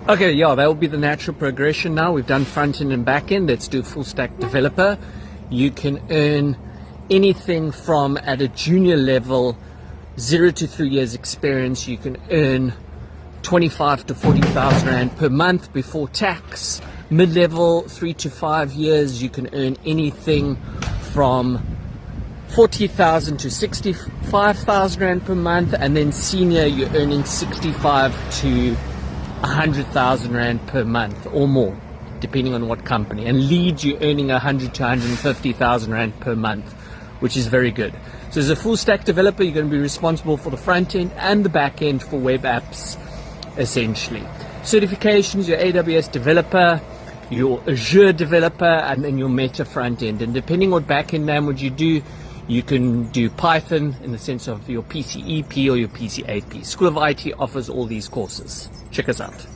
Okay, yeah, that will be the natural progression now. We've done front end and back end. Let's do full stack developer. You can earn anything from, at a junior level, 0 to 3 years experience, you can earn 25 to 40,000 Rand per month before tax. Mid-level, 3 to 5 years, you can earn anything from 40,000 to 65,000 Rand per month, and then senior, you're earning 65 to 100,000 Rand per month or more, depending on what company. And lead, you're earning 100 to 150,000 Rand per month, which is very good. So as a full stack developer, you're going to be responsible for the front end and the back end for web apps, essentially. Certifications, your AWS developer, your Azure developer, and then your Meta front end. And depending what back end language you do, you can do Python in the sense of your PCEP or your PCAP. School of IT offers all these courses. Check us out.